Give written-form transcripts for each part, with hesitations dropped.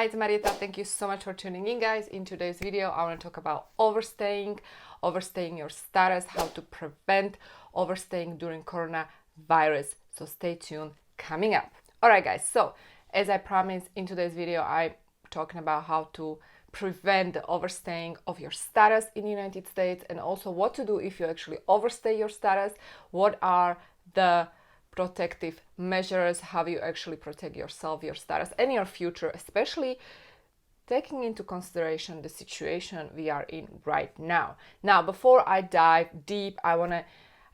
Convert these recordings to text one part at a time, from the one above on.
Hi, it's Marieta. Thank you so much for tuning in, guys. In today's video, I want to talk about overstaying your status, how to prevent overstaying during coronavirus. So stay tuned, coming up. All right, guys. So as I promised, in today's video, I'm talking about how to prevent the overstaying of your status in the United States, and also what to do if you actually overstay your status. What are the protective measures, how you actually protect yourself, your status, and your future, especially taking into consideration the situation we are in right now. Now, before I dive deep, I want to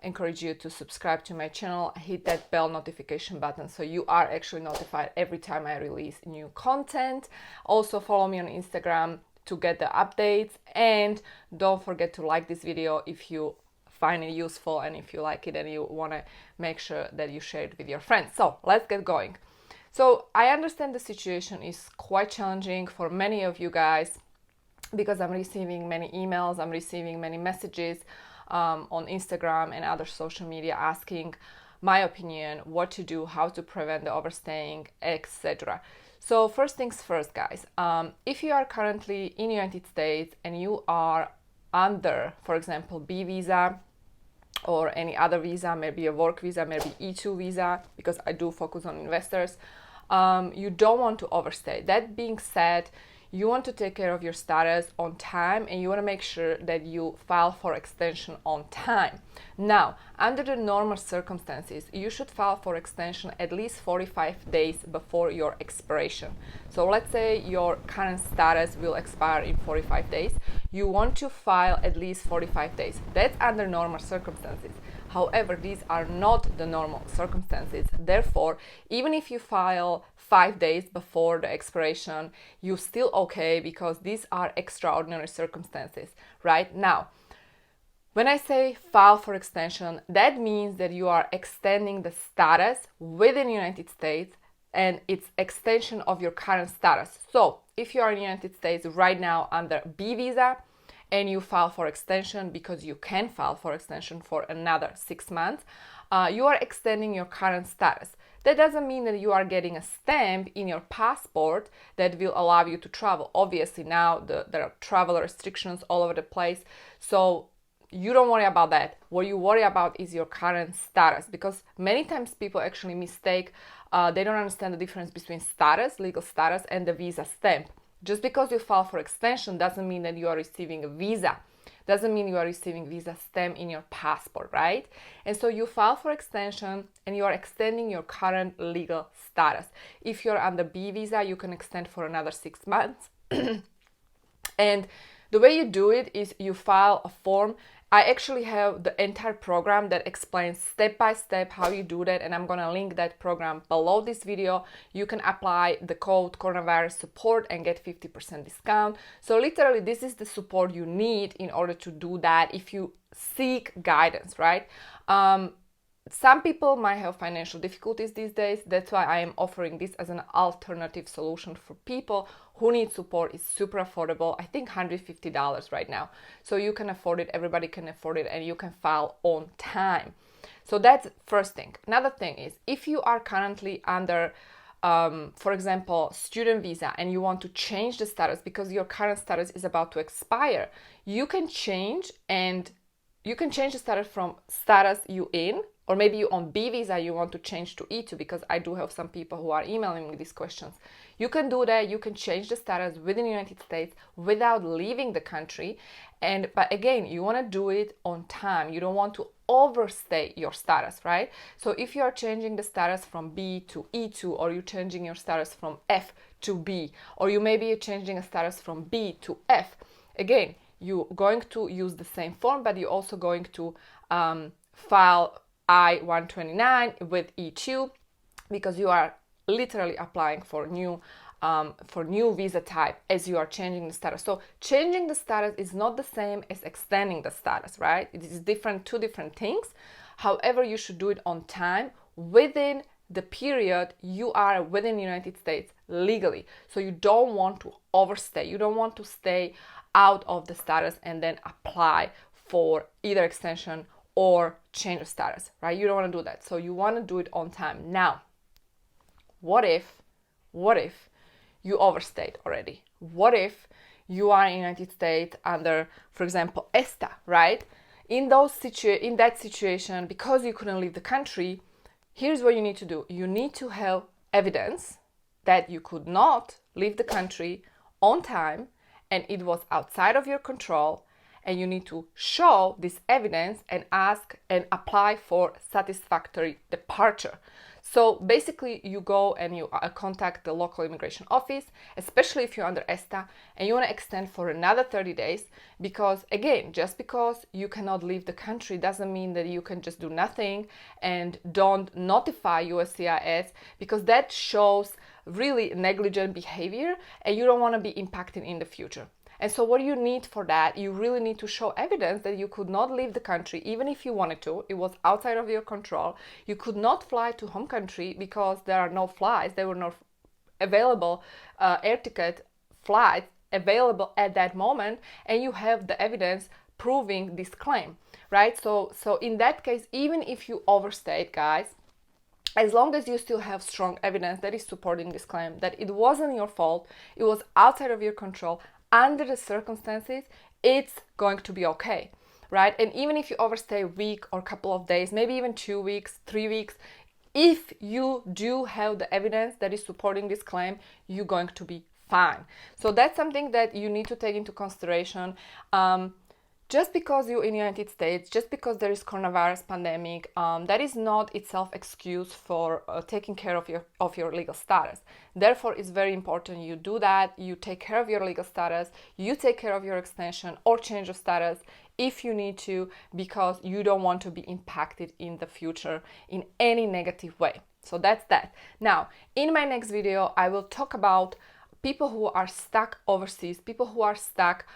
encourage you to subscribe to my channel, hit that bell notification button so you are actually notified every time I release new content. Also follow me on Instagram to get the updates, and don't forget to like this video if you find it useful, and if you like it and you want to make sure that you share it with your friends. So let's get going. So I understand the situation is quite challenging for many of you guys, because I'm receiving many emails, I'm receiving many messages on Instagram and other social media asking my opinion, what to do, how to prevent the overstaying, etc. So first things first, guys, if you are currently in the United States and you are under, for example, B visa or any other visa, maybe a work visa, maybe E2 visa, because I do focus on investors, you don't want to overstay. That being said, you want to take care of your status on time, and you want to make sure that you file for extension on time. Now, under the normal circumstances, you should file for extension at least 45 days before your expiration. So let's say your current status will expire in 45 days. You want to file at least 45 days. That's under normal circumstances. However, these are not the normal circumstances. Therefore, even if you file 5 days before the expiration, you're still okay, because these are extraordinary circumstances. Right now, when I say file for extension, that means that you are extending the status within the United States, and it's extension of your current status. So if you are in the United States right now under B visa, and you file for extension, because you can file for extension for another 6 months, you are extending your current status. That doesn't mean that you are getting a stamp in your passport that will allow you to travel. Obviously now there are travel restrictions all over the place, so you don't worry about that. What you worry about is your current status, because many times people actually mistake, they don't understand the difference between status, legal status, and the visa stamp. Just because you file for extension doesn't mean that you are receiving a visa. Doesn't mean you are receiving visa stamp in your passport, right? And so you file for extension and you are extending your current legal status. If you're under B visa, you can extend for another 6 months. And the way you do it is you file a form. I actually have the entire program that explains step by step how you do that, and I'm gonna link that program below this video. You can apply the code coronavirus support and get 50% discount. So literally, this is the support you need in order to do that if you seek guidance, right? Some people might have financial difficulties these days. That's why I am offering this as an alternative solution for people who need support. It's super affordable. I think $150 right now. So you can afford it, everybody can afford it, and you can file on time. So that's first thing. Another thing is, if you are currently under, for example, student visa, and you want to change the status because your current status is about to expire, you can change the status from status you in, or maybe you on B visa, you want to change to E2, because I do have some people who are emailing me these questions. You can do that. You can change the status within the United States without leaving the country. But again, you want to do it on time. You don't want to overstay your status, right? So if you are changing the status from B to E2, or you're changing your status from F to B, or you maybe you're changing a status from B to F, again, you're going to use the same form, but you're also going to file I-129 with E2, because you are literally applying for new visa type as you are changing the status. So changing the status is not the same as extending the status, right? It is two different things. However, you should do it on time within the period you are within the United States legally. So you don't want to overstay. You don't want to stay out of the status and then apply for either extension or change of status, right? You don't want to do that. So you want to do it on time. Now, what if you overstayed already? What if you are in the United States under, for example, ESTA, right? In that situation, because you couldn't leave the country, here's what you need to do. You need to have evidence that you could not leave the country on time and it was outside of your control, and you need to show this evidence and ask and apply for satisfactory departure. So basically you go and you contact the local immigration office, especially if you're under ESTA and you want to extend for another 30 days, because again, just because you cannot leave the country doesn't mean that you can just do nothing and don't notify USCIS, because that shows really negligent behavior and you don't want to be impacted in the future. And so what you need for that, you really need to show evidence that you could not leave the country, even if you wanted to. It was outside of your control. You could not fly to home country because there are no flights. There were no available air ticket flights available at that moment, and you have the evidence proving this claim, right? So in that case, even if you overstayed, guys, as long as you still have strong evidence that is supporting this claim, that it wasn't your fault, it was outside of your control, under the circumstances, it's going to be okay, right? And even if you overstay a week or a couple of days, maybe even 2 weeks, 3 weeks, if you do have the evidence that is supporting this claim, you're going to be fine. So that's something that you need to take into consideration. Just because you're in the United States, just because there is coronavirus pandemic, that is not itself excuse for taking care of your legal status. Therefore, it's very important you do that, you take care of your legal status, you take care of your extension or change of status if you need to, because you don't want to be impacted in the future in any negative way. So that's that. Now, in my next video, I will talk about people who are stuck overseas, people who are stuck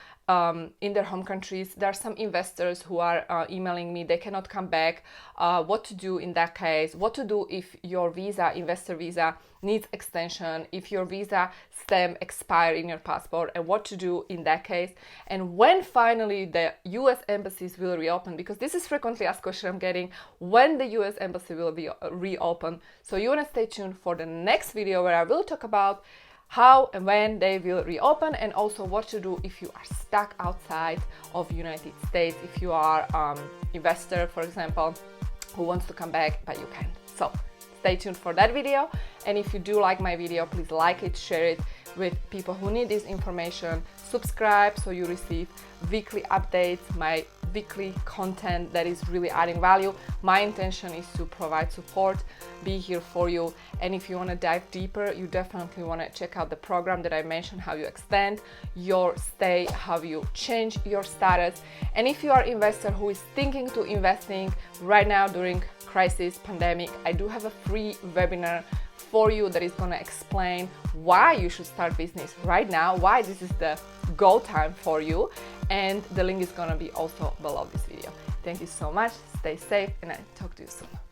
in their home countries. There are some investors who are emailing me, they cannot come back, what to do in that case, what to do if your visa, investor visa, needs extension, if your visa stamp expire in your passport, and what to do in that case, and when finally the US embassies will reopen, because this is frequently asked question I'm getting, when the US embassy will be reopen. So you want to stay tuned for the next video where I will talk about how and when they will reopen, and also what to do if you are stuck outside of United States, if you are investor, for example, who wants to come back but you can't. So stay tuned for that video, and if you do like my video, please like it, share it with people who need this information, subscribe so you receive weekly updates, my weekly content that is really adding value. My intention is to provide support, be here for you, and if you want to dive deeper, you definitely want to check out the program that I mentioned, how you extend your stay, how you change your status. And if you are an investor who is thinking to investing right now during crisis, pandemic, I do have a free webinar for you that is going to explain why you should start business right now, why this is the go time for you, and the link is going to be also below this video. Thank you so much, stay safe, and I'll talk to you soon.